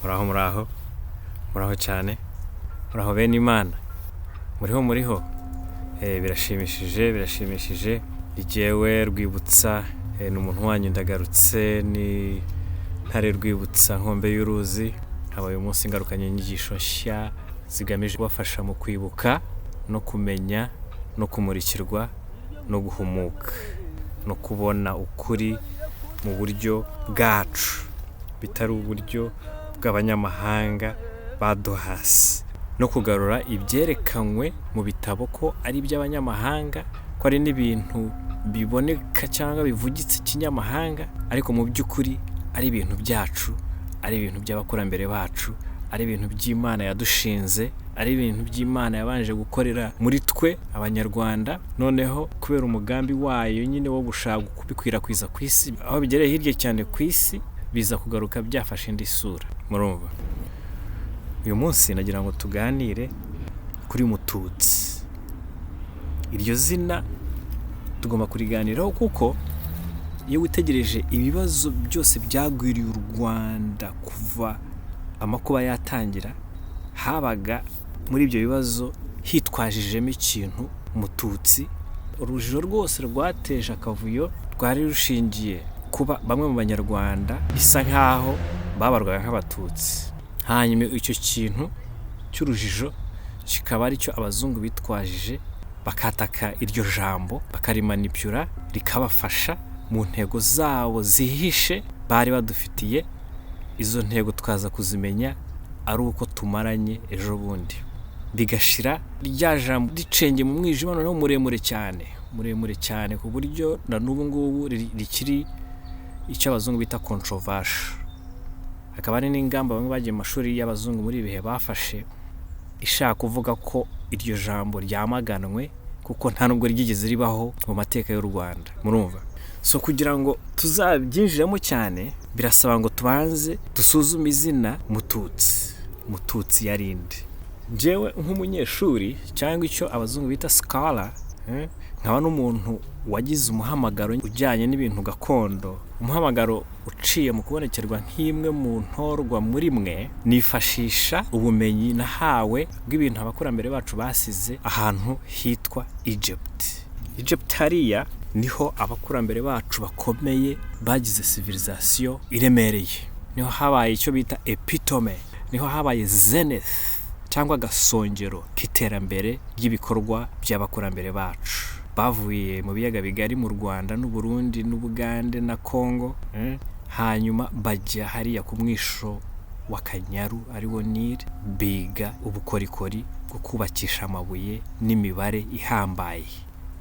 muraho cyane, muraho bene Imana, muriho birashimishije igiyewe Rwibutsa ni umuntu wanyu ndagarutse, ni ntare Rwibutsa nkombe y'uruzi. Habaye umunsi ngarukanye inyigisho nshya zigamije kubafasha mu kwibuka no kumenya no kumurikirwa no guhumuka no kubona ukuri mu buryo bwacu bitari uburyo bw'abanyamahanga baduhasi, no kugarura ibyerekanywe mu bitabo ko ari iby'abanyamahanga, ko ari n'ibintu biboneka cyangwa bivugitse ikinyamahanga, ariko mu by'ukuri ari ibintu byacu, ari ibintu by'abakurambere bacu, ari ibintu by'Imana yadushinze, ari ibintu by'Imana yabanje gukorera muri twe Abanyarwanda, noneho kubera umugambi wayo nyine wo gushaka kubikwirakwiza ku isi, aho bigereye hirya cyane ku isi, biza kugaruka byafashe indi sura. Murumva, uyu munsi nagira ngo tuganire kuri Mututsi. Iryo zina tugomba kuriganiraho kuko iyo witegereje ibibazo byose byagwiriye u Rwanda kuva amakuba yatangira, habaga muri ibyo bibazo hitwajijemo ikintu Mututsi. Urujijo rwose rwateje akavuyo rwari rushingiye kuba bamwe mu Banyarwanda bisa nkaho babarwaga nk'Abatutsi. Hanyuma icyo kintu cy'urujijo kikaba ari cyo abazungu bitwajije, bakataka iryo jambo bakarimanipura rikabafasha mu ntego zabo zihishe bari badufitiye. Izo ntego twaza kuzimenya ari uko tumaranye ejo bundi, bigashira rya jambo ricenge mu mwijima noneho muremure cyane ku buryo na n'ubu ngubu rikiri icyo abazungu bita controversial. Hakaba ari n'ingamba bamwe bagiye mu mashuri y'abazungu muri ibihe bafashe ishaka kuvuga ko iryo jambo ryamaganwe kuko nta nubwo ryigeze ribaho mu mateka y'u Rwanda. Murumva, so kugira ngo tuzabyinjiremo cyane birasaba ngo tubanze dusuzume izina Mututsi yarinde. Jewe nk'umunyeshuri cyangwa icyo abazungu bita scholar, nkaba n'umuntu wagize umuhamagaro ujyanye n'ibintu gakondo, umuhamagaro uciye mu kubonekerwa nk'imwe mu ntorwa muri mwe, nifashisha ubumenyi nahawe bw'ibintu abakurambere bacu basize ahantu hitwa Egypt. Hariya niho abakurambere bacu bakomeye bagize civilisation iremereye, niho habaye icyo bita epitome, niho habaye zenith cyangwa gasongero k'iterambere ry'ibikorwa by'abakurambere bacu. Bavuye mu biyaga bigari mu Rwanda n'u Burundi n'u Bugande na Congo, hanyuma bajya hariya ku mwisho wa Kanyaru ariwo Nile, biga ubukorikori bwo kubakisha amabuye n'imibare ihambaye.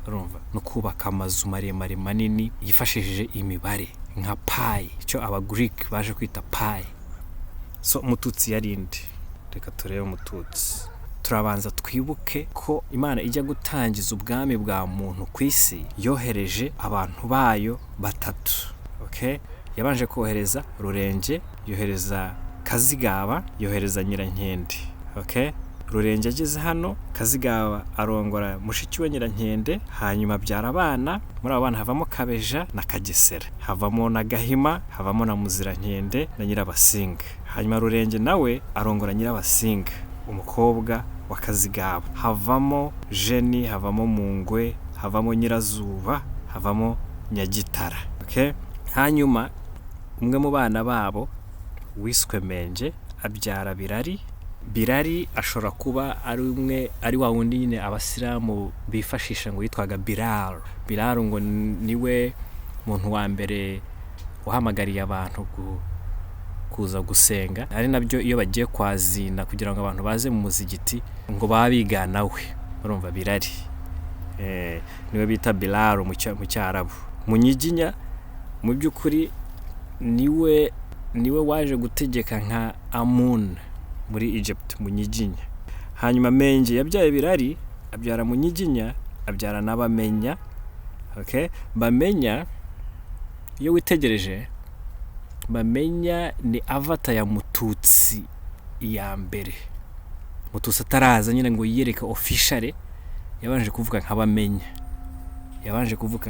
Urumva, no kubaka amazu maremare manini yifashishije imibare nka pi, icyo aba Greek baje kwita pi. So Mututsi yarinde. Reka turebe Mututsi. Turabanza twibuke ko Imana ijya gutangiza ubwami bwa muntu ku isi yohereje abantu bayo batatu. Okay? Yabanje kohereza Rurenge, yohereza Kazigaba, yohereza Nyirankende. Okay? Rurenge ageze hano, Kazigaba arongora mushiki we Nyirankende, hanyuma abyara abana. Muri abo bana havamo Kabeja na Kagesera, havamo na Gahima, havamo na Muzirankende na Nyirabasinga. Hanyuma Rurenge nawe arongora Nyirabasinga, umukobwa wa Kazigaba. Havamo Jeni, havamo Mungwe, havamo Nyirazuba, havamo Nyagitara. Okay? Hanyuma umwe mu bana babo wiswe Menje abyara Birari ashobora kuba ari wa wundi nyine abasilamu bifashisha ngo yitwaga Bilal ngo niwe muntu wa mbere wahamagariye abantu kuza gusenga, ari nabyo iyo bagiye kwazina kugira ngo abantu baze mu muzigiti ngo babigana we. Urumva, Birari niwe bita Bilal mu Cyarabu. Munyiginya mu by'ukuri niwe waje gutegeka nka Amun muri Egypt, Munyiginya. Hanyuma Menje yabyaye Birari, abyara Munyiginya, abyara n'Abamenya. Okay? Bamenya, iyo witegereje, Bamenya ni avata ya Mututsi ya mbere. Mututsi ataraza nyine ngo yiyereke officially, yabanje kuvuga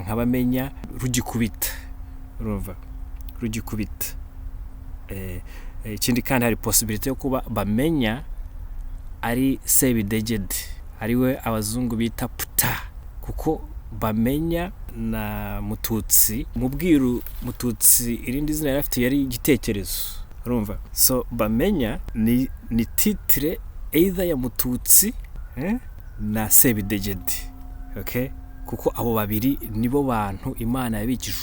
nk'Abamenya, Rugikubita. Urumva, Rugikubita. ikindi kandi hari possibility yo kuba bamenya ari sebidegede, ariwe abazungu bita puta, kuko bamenya na Mututsi. Mu Bwiru Mututsi irindi zina yari afite yari igitekerezo, urumva. So bamenya ni titre either ya Mututsi na sebidegede, okay? Kuko abo babiri nibo bantu Imana yabikije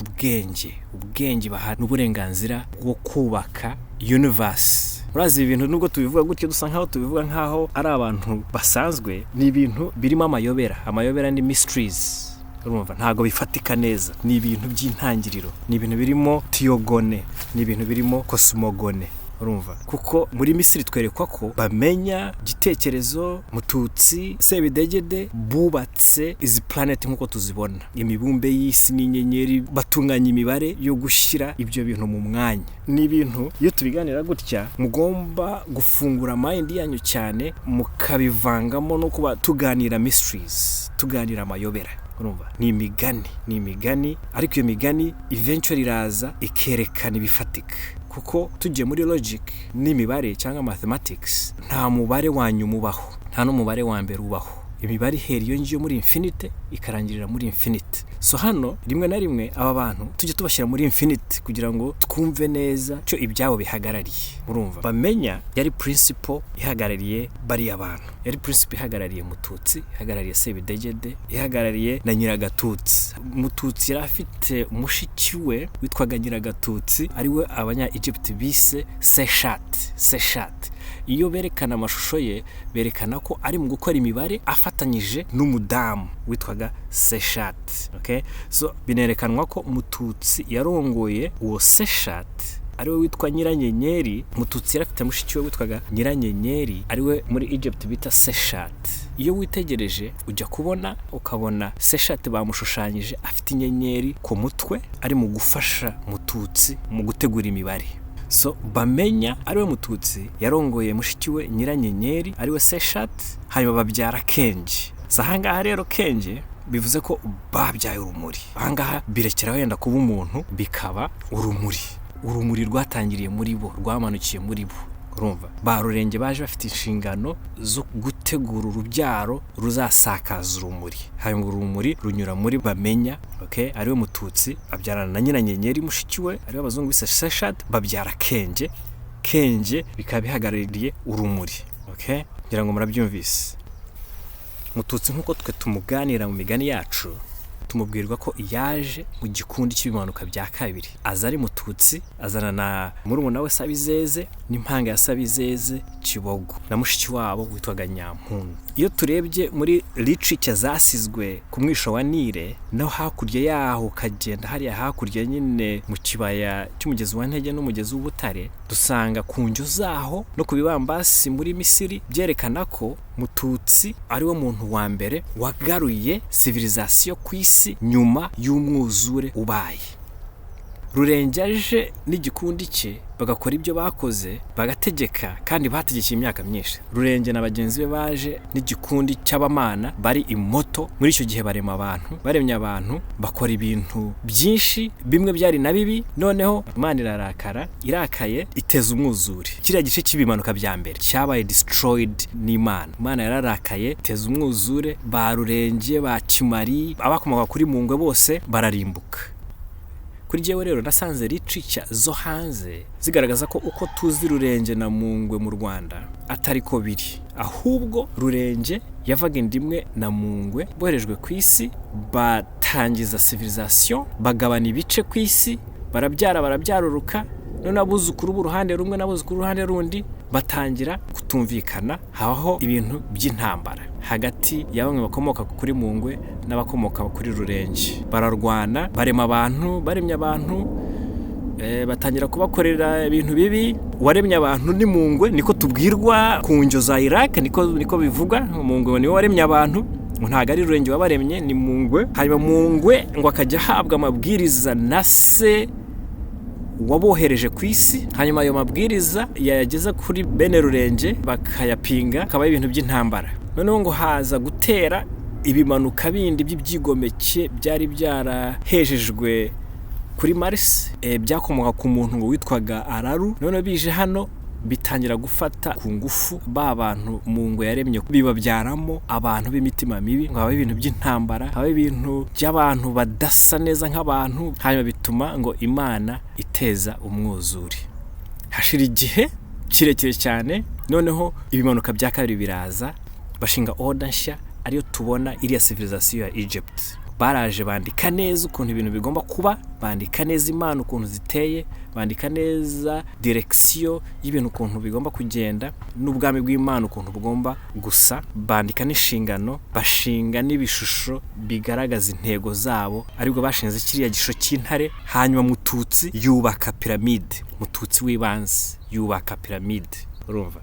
ubwenge baha n'uburenganzira bwo kubaka universe. Urazi ibintu nubwo tubivuga gutyo dusa nkaho tubivuga nkaho ari abantu basanzwe, ni ibintu birimo amayobera ni mysteries, urumva. Ntago bifatika neza, ni ibintu by'intangiriro, ni ibintu birimo tiyogone, ni ibintu birimo kosmogone, urumva. Kuko muri Misiri twerekwa ko bamenya gitekerezo, Mututsi, sebidegede bubatse izi planet nkuko tuzibona, imibumbe y'isi n'inyenyeri, batunganya imibare yo gushyira ibyo bintu mu mwanya. Ni ibintu iyo tubiganira gutya mugomba gufungura mind yanyu cyane, mukabivangamo no kuba tuganira mysteries, tuganira amayobera, urumva. Ni imigani, ariko iyo migani eventually iraza ikerekana ibifatika. Kuko tugiye muri logic n'imibare cyangwa mathematics, nta mubare wanyu ubaho, nta n'umubare wa mbere ubaho. Imibare ihera iyo ngiyo muri infinite ikarangirira muri infinite. So hano rimwe na rimwe aba bantu tujye tubashyira muri infinite kugira ngo twumve neza cyo ibyabo bihagarariye, urumva. Bamenya yari principle ihagarariye bari abantu, yari principle ihagarariye Mututsi, ihagarariye sebidegede, ihagarariye na Nyiragatutsi. Mututsi yari afite umushiki we witwaga Nyiragatutsi, ariwe abanya Egypt bise Seshat. Iyo berekana amashusho ye berekana ko ari mu gukora imibare afatanyije n'umudamu witwaga Seshat, okay? So binerekanwa ko Mututsi yarongoye uwo Seshat, ariwe witwa Nyiranyenyeri. Mututsi yari afite mushiki we witwaga Nyiranyenyeri, ariwe muri Egypt bita Seshat. Iyo witegereje ujya ukabona Seshat bamushushanyije afite inyenyeri ku mutwe, ari mu gufasha Mututsi mu gutegura imibare. So bamenya ariwe Mututsi yarongoye mushiki we Nyiranyenyeri, ariwe Seshat, hanyuma babyara Kenje. Sahangaha rero Kenje bivuze ko babyaye urumuri. Ahangaha birekeraho yenda kuba umuntu, bikaba urumuri rwatangiriye muri bo, rwamanukiye muri bo, urumva. Ba Rurenge baje bafite inshingano zo gutegura urubyaro ruzasakaza urumuri, hanyuma urumuri runyura muri bamenya, okay? Ariwe Mututsi abyarana na Nyiranyenyeri mushiki we, ariwe abazungu bise Seshat, babyara Kenje bikaba bihagarariye urumuri, okay? Ngira ngo murabyumvise. Mututsi nkuko twe tumuganira mu migani yacu, tumubwirwa ko yaje mu gikundi cy'ibimanuka bya kabiri. Aza ari Mututsi, azana na murumuna we Sabizeze n'impanga ya Sabizeze Kibogo na mushiki wabo witwaga Nyampundu. Iyo turebye muri literature zasizwe ku mwisho wa Nile, no hakurya yaho kagenda hariya hakurya nyine mu kibaya cy'umugezi wa Ntege n'umugezi w'Ubutare, dusanga ku njyo zaho no ku bibambasi muri Misiri byerekana ko Mututsi ariwe muntu wa mbere wagaruye civilisation ku isi nyuma y'umwuzure ubaye. Rurenge aje n'igikundi cye bagakora ibyo bakoze, bagategeka, kandi bategekeye imyaka myinshi. Rurenge na bagenzi be baje n'igikundi cy'abamana bari imoto. Muri icyo gihe baremye abantu bakora ibintu byinshi, bimwe byari na bibi. Noneho Imana irakaye iteza umwuzure. Kiriya gice cy'ibimanuka bya mbere cyabaye destroyed n'Imana. Imana yararakaye iteza umwuzure, ba Rurenge, ba Kimari, abakomoka kuri Mungwe bose bararimbuka. Kuri jewe rero nasanze literature zo hanze zigaragaza ko uko tuzi Rurenge na Mungwe mu Rwanda atari ko biri, ahubwo Rurenge yavaga indimwe na Mungwe boherejwe ku isi, batangiza civilisation, bagabana ibice ku isi, barabyaruruka. None abuzukuru b'uruhande rumwe n'abuzukuru uruhande rundi batangira kutumvikana, habaho ibintu by'intambara hagati ya bamwe bakomoka kuri Mungwe n'abakomoka kuri Rurenge. Bararwana, baremye abantu, batangira kubakorera ibintu bibi. Waremye abantu ni Mungwe, niko tubwirwa ku njyo za Iraq, niko bivuga. Mungwe niwe waremye abantu, ntago ari Rurenge wabaremye, ni Mungwe. Hanyuma Mungwe ngo akajya ahabwa amabwiriza na se wabohereje ku isi, hanyuma ayo mabwiriza yageza kuri bene Rurenge bakayapinga, akaba ibintu by'intambara. Noneho ngo haza gutera ibimanuka bindi by'ibyigomeke byari byarahejejwe kuri Mars byakomoka ku muntu ngo witwaga Araru, none bije hano bitangira gufata ku ngufu ba bantu mu ngo yaremye bibabyaramo abantu b'imitima mibi, ngo haba ibintu by'intambara, haba ibintu by'abantu badasa neza nk'abantu, hanyuma bituma ngo Imana iteza umwuzure. Hashira igihe kirekire cyane, noneho ibimanuka bya kabiri biraza, bashinga order nshya ariyo tubona iriya civilization ya Egypt. Baraje bandika neza ukuntu ibintu bigomba kuba, bandika neza Imana ukuntu ziteye, bandika neza direction y'ibintu ukuntu bigomba kugenda, n'ubwami bw'Imana ukuntu bugomba gusa, bandika n'inshingano, bashinga n'ibishusho bigaragaza intego zabo, aribwo bashinze kiriya gishusho cy'intare. Hanyuma Mututsi yubaka piramide, Mututsi Wibanze yubaka piramide, urumva.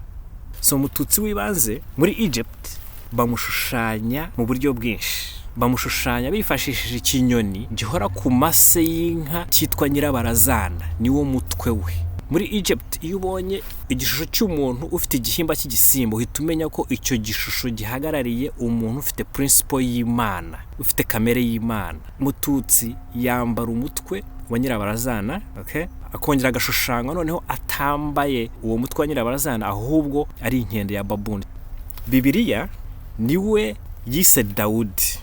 So Mututsi Wibanze muri Egypt bamushushanya mu buryo bwinshi, bamushushanya bifashishije ikinyoni gihora ku mase y'inka cyitwa Nyirabarazana, niwo mutwe we. Muri Egypt iyo ubonye igishusho cy'umuntu ufite igihimba cy'igisimba, uhita umenya ko icyo gishusho gihagarariye umuntu ufite principle y'Imana, ufite kamere y'Imana. Mututsi yambara umutwe wa Nyirabarazana, okay, akongera agashushanyo noneho atambaye uwo mutwe wa Nyirabarazana, ahubwo ari inkende ya babuni. Bibiliya niwe yise Dawudi.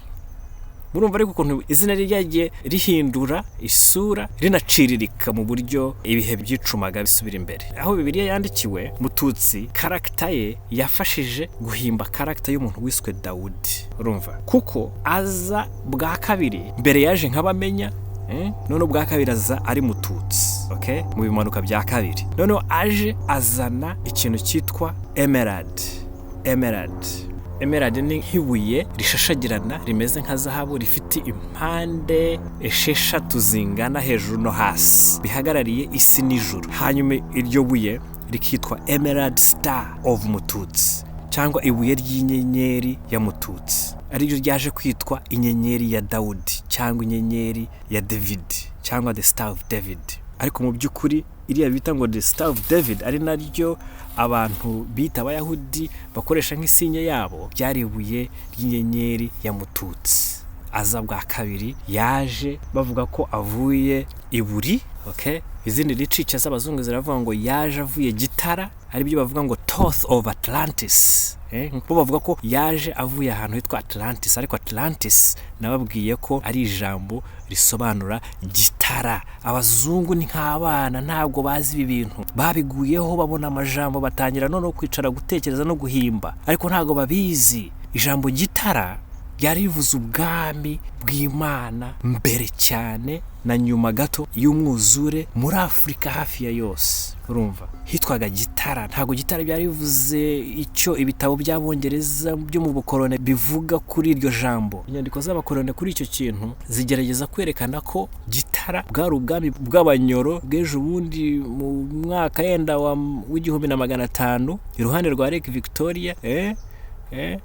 Murumva ariko ukuntu izina ryagiye rihindura isura, rinaciririka mu buryo ibihe byicumaga bisubira imbere. Aho Bibiliya yandikiwe, Mututsi karakter ye yafashije guhimba karakter y'umuntu wiswe Dawudi, urumva, kuko aza bwa kabiri, mbere yaje nk'abamenya, none bwa kabiri aza ari Mututsi, okay, mu bimanuka bya kabiri. None aje azana ikintu cyitwa Emerald ni nk'ibuye rishashagirana rimeze nka zahabu, rifite impande esheshatu zingana hejuru no hasi, bihagarariye isi n'ijuru. Hanyuma iryo buye rikitwa Emerald Star of Mututsi, cyangwa ibuye ry'inyenyeri ya Mututsi, ariryo ryaje kwitwa inyenyeri ya Dawudi, cyangwa inyenyeri ya David, cyangwa the Star of David. Ariko mu by'ukuri iriya bita ngo the Star of David ari naryo abantu bita Abayahudi bakoresha nk'isinye yabo, byari ibuye ry'inyenyeri ya Mututsi. Aza bwa kabiri yaje bavuga ko avuye iburi, okay, izindi ricica z'abazungu ziravuga ngo yaje avuye Gitara, ari byo bavuga ngo Toth of Atlantis. Nkuko bavuga ko yaje avuye ahantu hitwa Atlantis, ariko Atlantis nababwiye ko ari ijambo risobanura Gitara. Abazungu ni nk'abana, ntabwo bazi ibi bintu, babiguyeho babona amajambo batangira none kwicara gutekereza no guhimba, ariko ntabwo babizi. Ijambo Gitara byari bivuze ubwami bw'Imana mbere cyane na nyuma gato y'umwuzure muri Afrika hafi ya yose, urumva, hitwaga Gitara. Ntabwo Gitara byari bivuze icyo ibitabo by'Abongereza byo mu bukorone bivuga kuri iryo jambo. Inyandiko z'abakorone kuri icyo kintu zigerageza kwerekana ko Gitara bwari ubwami bw'Abanyoro bw'ejo bundi mu mwaka yenda w'1500 iruhande rwa Lake Victoria,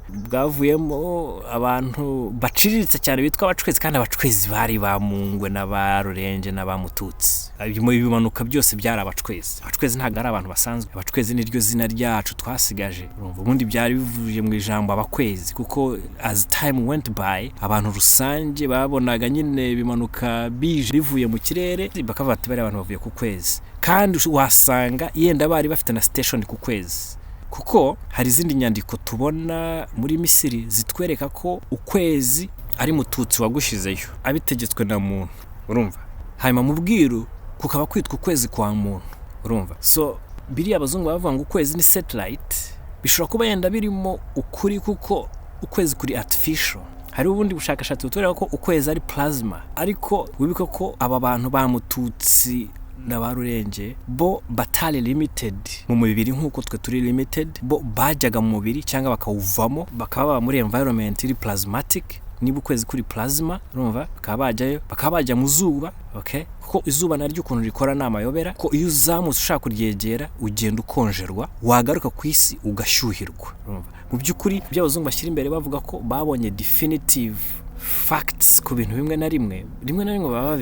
bwavuyemo abantu baciriritse cyane bitwa abacwezi, kandi abacwezi bari bamungwe n'abarurenge n'abamututsi. Mu bimanuka byose byari abacwezi. Abacwezi ntabwo ari abantu basanzwe, abacwezi niryo zina ryacu twasigaje, urumva. Ubundi byari bivuye mu ijambo abakwezi, kuko as time went by abantu rusange babonaga nyine bimanuka bije bivuye mu kirere, bakavuga ati bari abantu bavuye ku kwezi, kandi wasanga yenda bari bafite na station ku kwezi, kuko hari izindi nyandiko tubona muri Misiri zitwereka ko ukwezi ari Mututsi wagushizeyo abitegetswe na muntu, urumva. Hanyuma mu Ubwiru kukaba kwitwa ukwezi kwa muntu, urumva. So biriya abazungu bavuga ngo ukwezi ni satellite, bishobora kuba yenda birimo ukuri, kuko ukwezi kuri artificial. Hari ubundi bushakashatsi butwereka ko ukwezi ari plasma, ariko wibuka ko aba bantu ba Mututsi n'abarurenge bo batali limited mu mubiri nk'uko twe turi limited, bo bajyaga mu mubiri cyangwa bakawuvamo, bakaba muri environment iri plasmatic. Niba ukwezi kuri plasma, urumva, bakaba bajya mu zuba, okay, kuko izuba naryo ukuntu rikora n'amayobera, ko iyo uzamutse ushaka kuryegera ugenda ukonjerwa, wagaruka ku isi ugashyuhirwa, urumva. Mu by'ukuri by'abazungu bashyira imbere bavuga ko babonye definitive facts ku bintu bimwe na rimwe baba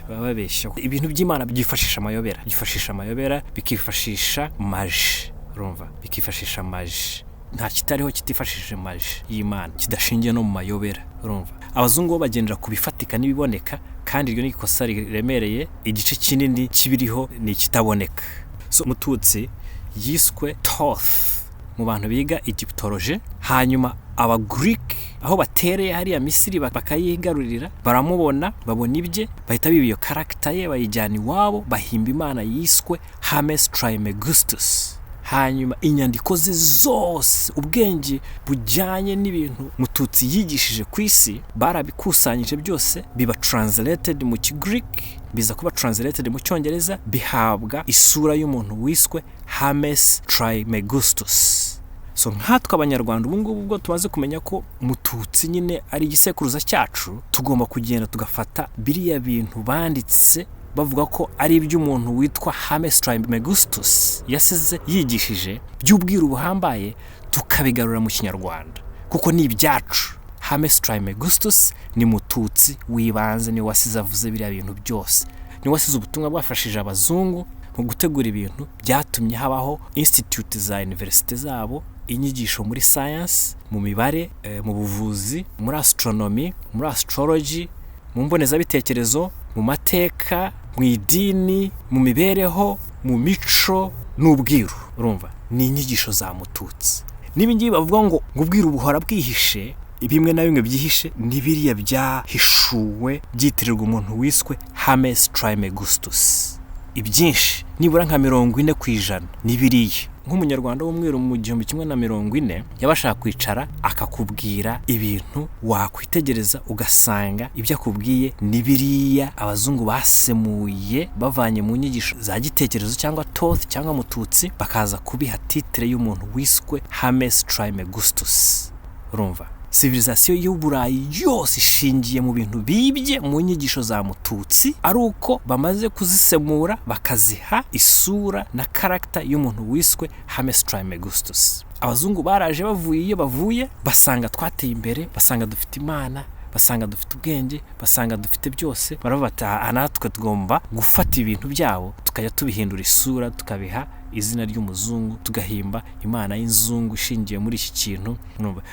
babeshya. Ibintu by'Imana byifashisha amayobera, bikifashisha maji, urumva, bikifashisha maji. nta kitariho kitifashishije maji y'Imana kidashingiye no mu mayobera. Urumva abazungu bagendera kubifatika n'ibiboneka, kandi iryo ni ikosa riremereye. Igice kinini kibiriho ni kitaboneka. So Mututsi yiswe Thoth mu bantu biga Egyptology. Hanyuma aba Greek aho batereye hariya Misiri bakayigarurira, baramubona babona ibye, bahita biba iyo character ye bayijyana iwabo, bahimba imana yiswe Hermes Trismegistus. Hanyuma inyandiko ze zose, ubwenge bujyanye n'ibintu Mututsi yigishije ku isi, barabikusanyije byose biba translated mu Kigreek, biza kuba translated mu Cyongereza, bihabwa isura y'umuntu wiswe Hermes Trismegistus. So nkatwe abanyarwanda ubu ngubu ubwo tumaze kumenya ko Mututsi nyine ari igisekuruza cyacu, tugomba kugenda tugafata biriya bintu banditse bavuga ko ari iby'umuntu witwa Hermes Trismegistus yasize yigishije by'ubwiru buhambaye, tukabigarura mu Kinyarwanda kuko ni ibyacu. Hermes Trismegistus ni Mututsi Wibanze, ni wasize avuze biriya bintu byose, ni wasize ubutumwa bwafashije abazungu mu gutegura ibintu byatumye habaho institute za university zabo, inyigisho muri science, mu mibare, mu buvuzi, muri astronomy, muri astrology, mu mbonezabitekerezo, mu mateka, mu idini, mu mibereho, mu mico n'ubwiru. Urumva ni inyigisho za Mututsi. N'ibingibi bavuga ngo ubwiru buhora bwihishe, bimwe na bimwe byihishe ni biriya byahishuwe byitirirwa umuntu wiswe Hermes Trismegistus. Ibyinshi nibura nka 40% ni biriya. Nk'umunyarwanda w'umwiru mu 1140 yabashaka kwicara akakubwira ibintu wakwitegereza ugasanga ibyo akubwiye ni biriya abazungu basemuye bavanye mu nyigisho za gitekerezo cyangwa Thoth cyangwa Mututsi, bakaza kubiha titre y'umuntu wiswe Hermes Trismegistus. Urumva civilisation y'Uburayi yose ishingiye mu bintu bibye mu nyigisho za Mututsi, ari uko bamaze kuzisemura bakaziha isura na character y'umuntu wiswe Hermes Trismegistus. Abazungu baraje bavuye iyo bavuye, basanga twateye imbere, basanga dufite imana, basanga dufite ubwenge, basanga dufite byose, barabata anatwe tugomba gufata ibintu byabo tukajya tubihindura isura, tukabiha izina ry'umuzungu, tugahimba imana y'inzungu ishingiye muri iki kintu.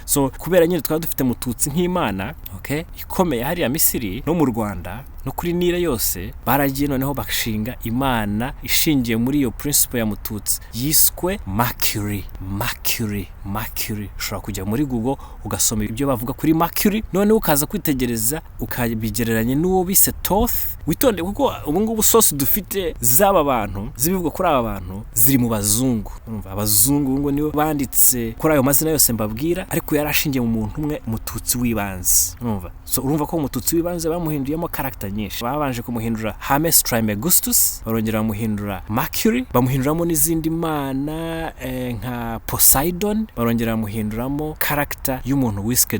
So kubera nyine twaba dufite Mututsi nk'imana, okay, ikomeye hariya Misiri no mu Rwanda no kuri Nile yose, baragiye noneho bashinga imana ishingiye muri iyo principle ya Mututsi yiswe Mercury. Ushobora kujya muri Google ugasoma ibyo bavuga kuri Mercury, none ukaza kwitegereza ukabigereranya n'uwo bise Thoth. Witonde kuko ubu ngubu source dufite z'aba bantu zibivuga kuri aba bantu ziri mu bazungu. Urumva abazungu ngo nibo banditse kuri ayo mazina yose mbabwira, ariko yarashingiye mu muntu umwe, Mututsi Wibanze. Urumva ko Mututsi Wibanze bamuhinduyemo character nyinshi. Babanje kumuhindura Hermes Trismegistus, barongera bamuhindura Mercury, bamuhinduramo n'izindi mana nka Poseidon, barongera bamuhinduramo character y'umuntu wiswe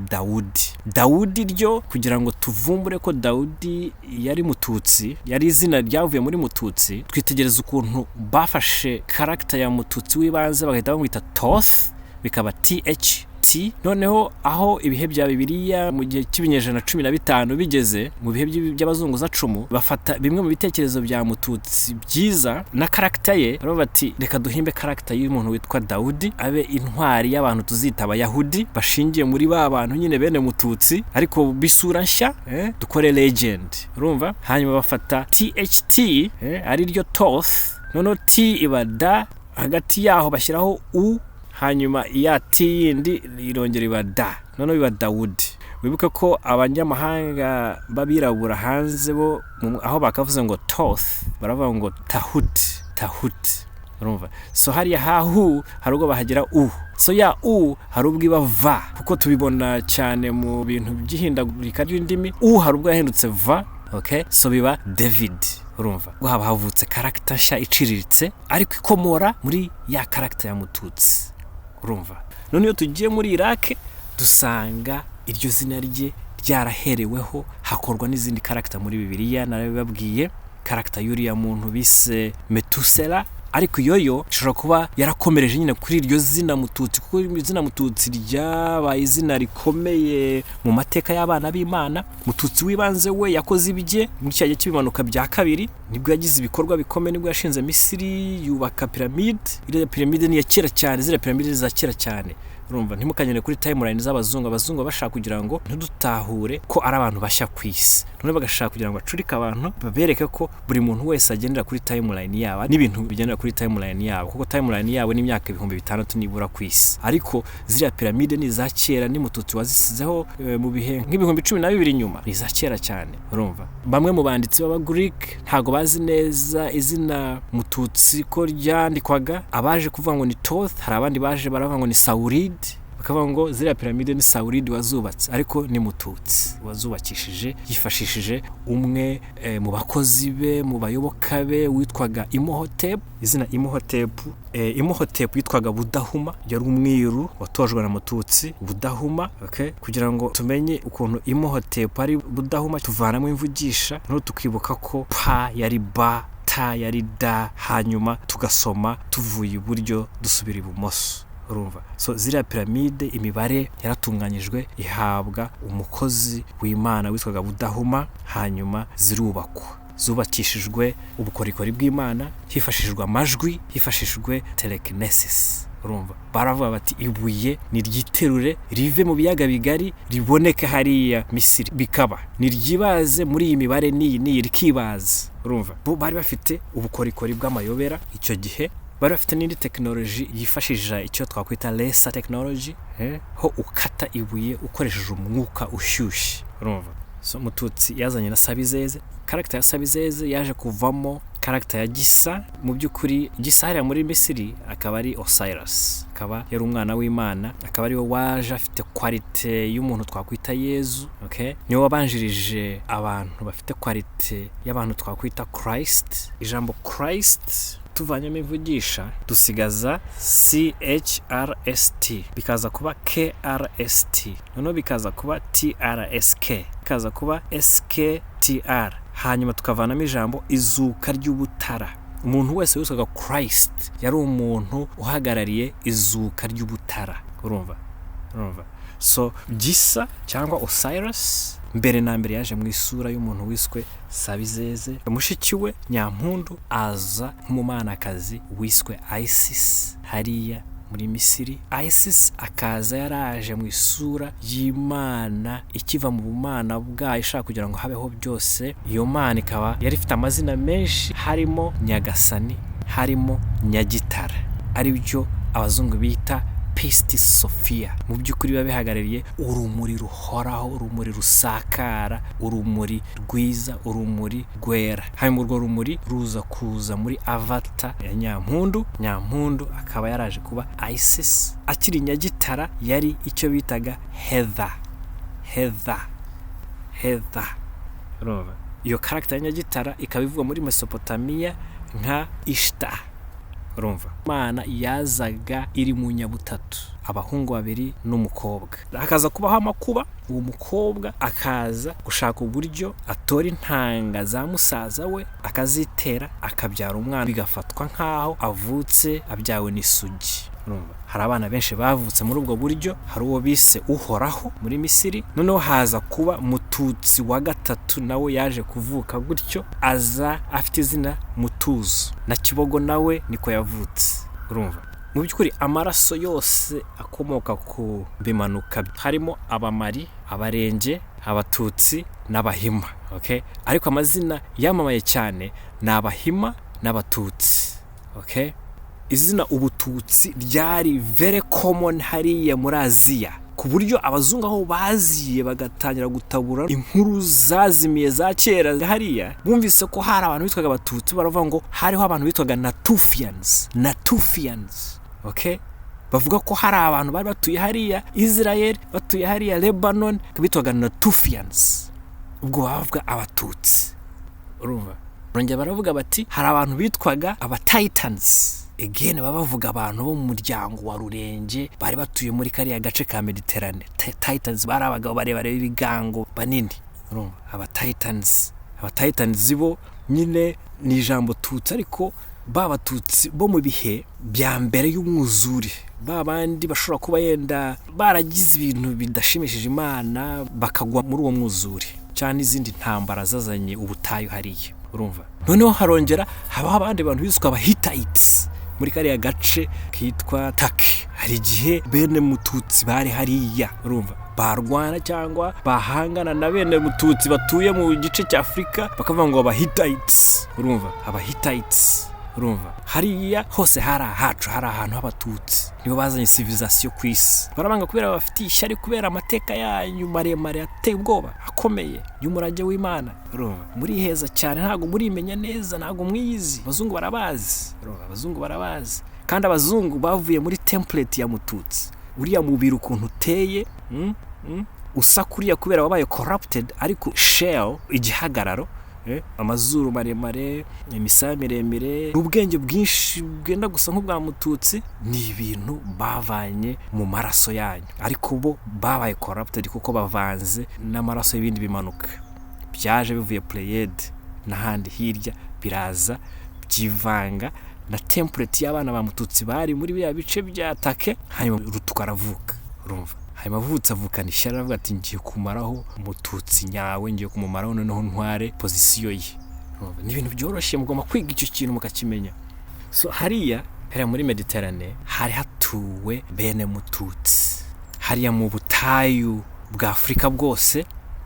Dawudi ryo kugira ngo tuvumbure ko Dawudi yari Mututsi, yari izina ryavuye muri Mututsi. Twitegereza ukuntu bafashe character ya Mututsi Wibanze bagahita bamwita Thoth, bikaba THT. Noneho aho ibihe bya Bibiliya mu gihe cy'ibinyejana 15 bigeze, mu bihe by'abazungu za 10, bafata bimwe mu bitekerezo bya Mututsi byiza na character ye, baravuga bati reka duhimbe character y'umuntu witwa Dawudi abe intwari y'abantu tuzita Abayahudi bashingiye muri ba bantu nyine bene Mututsi, ariko bisura nshya, dukore legend. Urumva hanyuma bafata THT ari ryo Thoth, noneho T iba da, hagati yaho bashyiraho U, hanyuma ya T yindi irongera iba da, none biba Dawudi. Wibuka ko abanyamahanga babirabura hanze bo aho bakavuze ngo Thoth baravuga ngo Tahut. Urumva so hariya hahu hari ubwo bahagira U, so ya U hari ubwo iba va, kuko tubibona cyane mu bintu by'ihindagurika ry'indimi. U hari ubwo yahindutse va, okay, so biba David. Urumva ngo haba havutse character nshya iciriritse ariko ikomora muri ya character ya Mututsi. Urumva none iyo tugiye muri Iraq dusanga iryo zina rye ryarahereweho, hakorwa n'izindi character muri Bibiliya narabibabwiye. Character y'uriya muntu bise Metusela ariko yoyo ishobora kuba yarakomereje nyine kuri iryo zina Mututsi, kuko izina Mututsi ryabaye izina rikomeye mu mateka y'abana b'Imana. Mututsi Wibanze we yakoze ibye muri cyagiye kibimanuka bya kabiri, nibwo yagize ibikorwa bikomeye, nibwo yashinze Misiri, yubaka piramide. Ile piramide ni ya kera cyane, zira piramide za kera cyane. Urumva ntimukanyene kuri timeline z'abazungu bashaka kugira ngo ntidutahure ko ari abantu bashya kwisi, none bagashaka kugira ngo acurike abantu babereke ko buri muntu wese agendera kuri timeline yabo n'ibintu bigendera kuri timeline yabo, kuko timeline yabo ni imyaka 600 nibura kwisi. Ariko ziriya piramide ni za kera, ni Mututsi wazisizeho mu bihe nk'ibihumbi 12 nyuma, ni za kera cyane. Urumva bamwe mu banditsi b'aba Greek ntago bazi neza izina Mututsi ko ryandikwaga, abaje kuvuga ngo ni Thoth, hari abandi baje baravuga ngo ni Saurid, bakavuga ngo ziriya piramide ni Saurid wazubatse, ariko ni Mututsi wazubakishije yifashishije umwe mu bakozi be, mu bayoboka be witwaga Imhotep. Izina Imhotep yitwaga Budahuma, yari umwiru watojwe na Mututsi Budahuma. Okay, kugira ngo tumenye ukuntu Imhotep ari Budahuma tuvanamo imvugisha, no tukibuka ko pa yari ba, ta yari da, hanyuma tugasoma tuvuye iburyo dusubira ibumoso. Urumva so ziriya piramide imibare yaratunganyijwe ihabwa umukozi w'Imana witwaga Budahuma, hanyuma zirubakwa, zubakishijwe ubukorikori bw'Imana, hifashishijwe amajwi, hifashishijwe telekinesis. Urumva baravuga bati ibuye ni ryiterure rive mu biyaga bigari riboneka hariya Misiri, bikaba ni ryibaze muri iyi mibare ni rikibaza. Urumva bo bari bafite ubukorikori bw'amayobera icyo gihe, bari bafite n'indi technology yifashishije icyo twakwita laser technology, ho ukata ibuye ukoresheje umwuka ushyushye. Urumva so Mututsi yazanye na Sabizeze, character ya Sabizeze yaje kuvamo character ya Gisa. Mu by'ukuri Gisa hariya muri Misiri akaba ari Osiris, akaba yari umwana w'Imana, akaba ari we waje afite quality y'umuntu twakwita Yezu. Okay, niwe wabanjirije abantu bafite quality y'abantu twakwita Christ. Ijambo Christ tuvanyemo ivugisha dusigaza CHRST, bikaza kuba KRST, noneho bikaza kuba TRSK, bikaza kuba SKTR, hanyuma tukavanamo ijambo izuka ry'ubutara. Umuntu wese witwaga Christ yari umuntu uhagarariye izuka ry'ubutara. Urumva so Gisa cyangwa Osiris mbere na mbere yaje mu isura y'umuntu wiswe Sabizeze. Mushiki we Nyampundu aza nk'umumanakazi wiswe Isis hariya muri Misiri. Isis akaza yaraje mu isura y'Imana ikiva mu bumana bwayo ishaka kugira ngo habeho byose. Iyo mana ikaba yari ifite amazina menshi, harimo Nyagasani, harimo Nyagitara, ari byo abazungu bita Pistis Sophia. Mu by'ukuri babihagarariye urumuri ruhoraho, urumuri rusakara, urumuri rwiza, urumuri rwera. Hanyuma urwo rumuri ruza kuza muri avatar ya Nyampundu. Nyampundu akaba yaraje kuba Isis. Akiri Nyagitara yari icyo bitaga Heather. Urumva iyo character ya Nyagitara ikaba ivuga muri Mesopotamia nka Ishtar. Urumva Imana yazaga iri mu nyabutatu, abahungu babiri n'umukobwa. Akaza kubaho amakuba, uwo mukobwa akaza gushaka uburyo atora intanga za musaza we akazitera, akabyara umwana, bigafatwa nkaho avutse abyawe n'isugi. Urumva hari abana benshi bavutse muri ubwo buryo. Hari uwo bise Uhoraho muri Misiri, noneho haza kuba Mututsi wa gatatu, nawe yaje kuvuka gutyo, aza afite izina Mutuzo, na Kibogo nawe niko yavutse. Urumva mu by'ukuri amaraso yose akomoka ku bimanuka, harimo Abamari, Abarenge, Abatutsi n'Abahima. Okay, ariko amazina yamamaye cyane ni Abahima n'Abatutsi. Okay, izina Ubututsi ryari very common hariya muri Aziya, ku buryo abazungu aho baziye bagatangira gutabura inkuru zazimiye za kera hariya, bumvise ko hari abantu bitwaga Abatutsi, baravuga ngo hariho abantu bitwaga Natufians. Okay, bavuga ko hari abantu bari batuye hariya Israel, batuye hariya Lebanon, bitwaga Natufians. Ubwo bavuga Abatutsi. Urumva bongera baravuga bati hari abantu bitwaga Abatitans. Again babavuga abantu bo mu muryango wa Rurenge bari batuye muri kariya gace ka Mediterane. Titans bari abagabo barebare b'ibigango banini. Urumva Abatitans bo nyine ni ijambo Tutsi, ariko babatutsi bo mu bihe bya mbere y'umwuzure, babandi bashobora kuba yenda baragize ibintu bidashimishije Imana bakagwa muri uwo mwuzure cyane izindi ntambara zazanye ubutayu hariya, urumva. Noneho harongera habaho abandi bantu biswa Hittites muri kariya gace kitwa Turkey. Hari igihe bene Mututsi bari hariya, urumva, barwana cyangwa bahangana na bene Mututsi batuye mu gice cya Afrika bakavuga ngo Hittites, urumva, Hittites, urumva. Hariya hose hari ahantu h'abatutsi, nibo bazanye civilisation ku isi. Barabanga kubera bafite ishyari kubera amateka yanyu maremare ateye ubwoba akomeye y'umurage w'Imana, urumva. Muri heza cyane, ntago murimenya neza, ntago mwiyizi. Abazungu barabazi, urumva, abazungu barabazi. Kandi abazungu bavuye muri template ya Mututsi. Uriya mubiri ukuntu uteye, usakuriya kubera wabaye corrupted, ariko shell, igihagararo, amazuru maremare, imisaya miremire, ubwenge bwinshi bwenda gusa nk'ubwa Mututsi, ni ibintu bavanye mu maraso yanyu. Ariko bo babaye corrupted kuko bavanze n'amaraso y'ibindi bimanuka, byaje bivuye Pleiade n'ahandi hirya, biraza byivanga na template y'abana ba Mututsi bari muri bya bice bya Take. Hanyuma Rutuku aravuka, urumva. Hanyuma avukana ishyari, aravuga ati ngiye kumaraho Mututsi nyawe, ngiye kumumaraho noneho ntware pozisiyo ye. Ni ibintu byoroshye, mugomba kwiga icyo kintu mukakimenya. So hariya muri Mediterane hari hatuwe bene Mututsi. Hariya mu butayu bwa Afrika bwose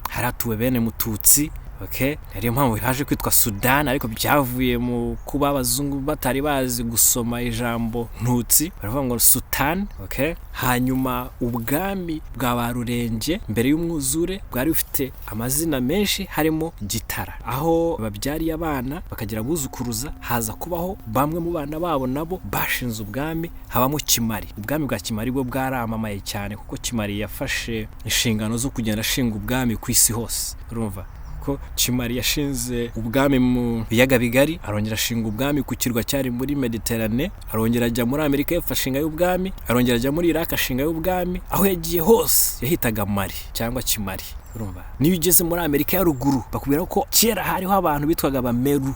hari hatuwe bene Mututsi. Okay, ariyo mpamvu haje kwitwa Sudan, ariko byavuye mu kuba abazungu batari bazi gusoma ijambo Ntutsi, baravuga ngo Sultan. Okay, hanyuma ubwami bwa Barurenge mbere y'umwuzure bwari bufite amazina menshi, harimo Gitara. Aho babyariye abana bakagira buzukuruza, haza kubaho bamwe mu bana babo nabo bashinze ubwami, habamo Kimari. Ubwami bwa Kimari bwo bwaramamaye cyane kuko Kimari yafashe inshingano zo kugenda ashinga ubwami ku isi hose, urumva ko Kimari yashinze ubwami mu biyaga bigari, arongera ashinga ubwami ku kirwa cyari muri Mediterane, arongera ajya muri Amerika yafashinga y'ubwami, arongera ajya muri Iraq ashinga y'ubwami. Aho yagiye hose yahitaga Mari cyangwa Kimari, urumva. Niyo ugeze muri Amerika ya ruguru bakubwira ko kera hariho abantu bitwaga Abameru,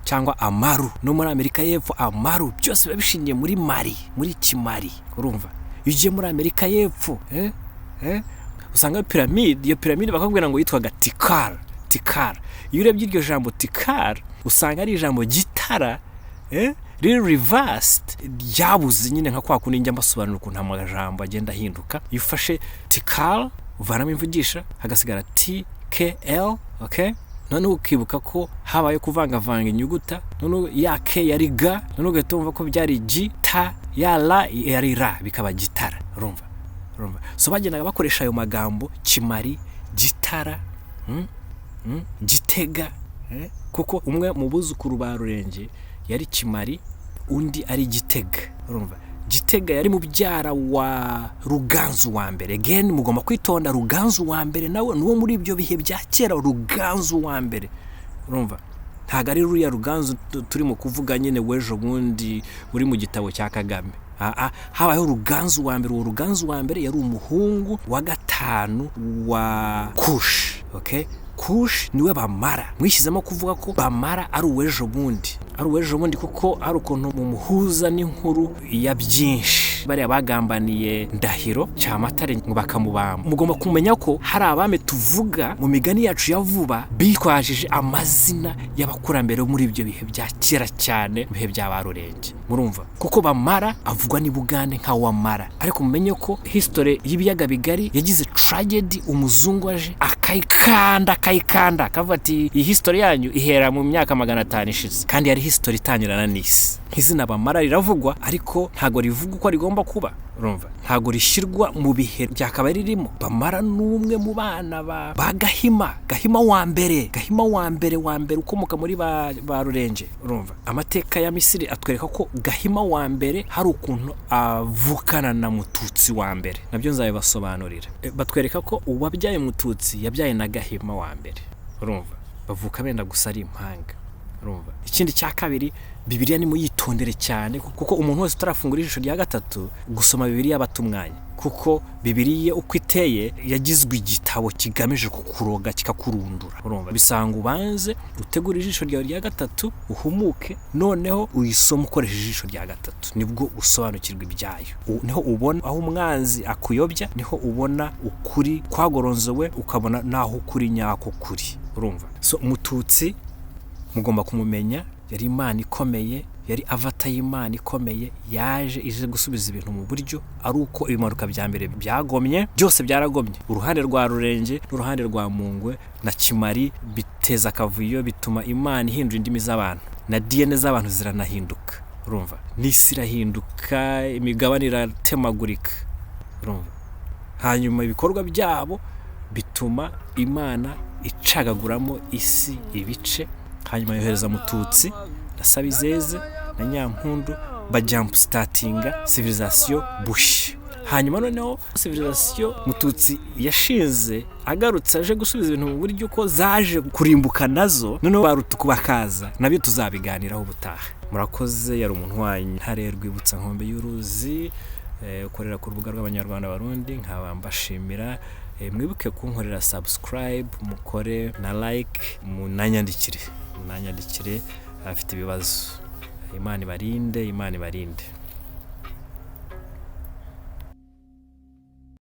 cyangwa Amaru. No muri Amerika y'epfo Amaru, byose babishingiye muri Mari, muri Kimari, urumva. Iyo ugiye muri Amerika y'epfo usanga iyo piramide bakubwira ngo yitwaga Tikar. Iyo urebye iryo jambo Tikar usanga ari ijambo Gitara, riri reversed, ryabuze nyine nka kwa kundi njya mbasobanura ukuntu amajambo agenda ahinduka. Iyo ufashe Tikar uvanamo imvugisha hagasigara TKL, okay. None ukibuka ko habaye kuvangavanga inyuguta, none ya K yari G, none ugahita wumva ko byari G, ta, ya la yari ra, bikaba Gitara, urumva. So bagendaga bakoresha ayo magambo Kimari, Gitara, Gitega, kuko umwe mu buzukuru ba Rurenge yari Kimari, undi ari Gitega, urumva. Gitega yari mubyara wa Ruganzu wa mbere. Again mugomba kwitonda, Ruganzu wa mbere nawe nuwo muri ibyo bihe bya kera, Ruganzu wa mbere, urumva. Ntago ari ruya Ruganzu turimo kuvuga nyine wejo bundi uri mu gitabo cya Kagame. Habayeho Ruganzu wa mbere. Uwo Ruganzu wa mbere yari umuhungu wa gatanu wa Kush, okay. Kush niwe Bamara. Mwishyizemo kuvuga ko Bamara ari uwejo bundi kuko ari ukuntu mu muhuza n'inkuru ya byinshi bari bagambaniye Ndahiro Cyamatare ngo bakamubamba. Mugomba kumenya ko hari abame tuvuga mu migani yacu ya vuba bitwajije amazina y'abakurambere muri ibyo bihe bya kera cyane, bihe bya Barurenge, murumva. Kuko Bamara avugwa ni Bugande nka Wamara, ariko mumenye ko history y'ibiyaga bigari yagize tragedy. Umuzungu aje akayikanda akavuga ati iyi history yanyu ihera mu myaka 500 ishize, kandi yari history itangirana n'isi. Izina Bamara riravugwa ariko ntago rivuga uko rigomba kuba, urumva. Ntago rishyirwa mu bihe byakaba ririmo. Bamara n'umwe mu bana ba Gahima wa mbere ukomoka muri ba Rurenge, urumva. Amateka ya Misiri atwereka ko Gahima wa mbere hari ukuntu avukana na Mututsi wa mbere, nabyo nzabibasobanurira. Batwereka ko uwabyaye Mututsi yabyaye na Gahima wa mbere, urumva. Bavuka benda gusa ari impanga, urumva. Ikindi cya kabiri, Bibiliya ni muyitondere cyane, kuko umuntu wese utarafungura ijisho rya gatatu gusoma Bibiliya batumwanya, kuko Bibiliya uko iteye yagizwe igitabo kigamije kukuroga kikakurundura, urumva. Bisanga ubanze utegura ijisho ryawe rya gatatu, uhumuke, noneho uyisoma ukoresheje ijisho rya gatatu, nibwo usobanukirwa ibyayo. Niho ubona aho umwanzi akuyobya, niho ubona ukuri kwagoronzowe, ukabona naho ukuri nyako kuri, urumva. So Mututsi mugomba kumumenya, yari Imana ikomeye, yari avata y'Imana ikomeye, yaje ije gusubiza ibintu mu buryo, ari uko ibimanuka bya mbere byagomye, byose byaragomye. Uruhande rwa Rurenge n'uruhande rwa Mungwe na Kimari biteza akavuyo, bituma Imana ihindura indimi z'abantu, na DNA z'abantu ziranahinduka, urumva. N'isi irahinduka, imigabane iratemagurika, urumva. Hanyuma ibikorwa byabo bituma Imana icagaguramo isi ibice. Hanyuma yohereza Mututsi na Sabizeze na Nyampundu bajump startinga civilisation bush. Hanyuma noneho civilisation Mututsi yashinze agarutse aje gusubiza ibintu mu buryo ko zaje kurimbuka nazo, noneho ba Rutuku bakaza, nabyo tuzabiganiraho ubutaha. Murakoze, yari umuntu wanyu Ntare Rwibutsa nkombe y'uruzi, ukorera ku rubuga rw'Abanyarwanda Barundi. Nkaba mbashimira, mwibuke kunkorera subscribe, mukore na like, munanyandikire afite ibibazo. Imana ibarinde.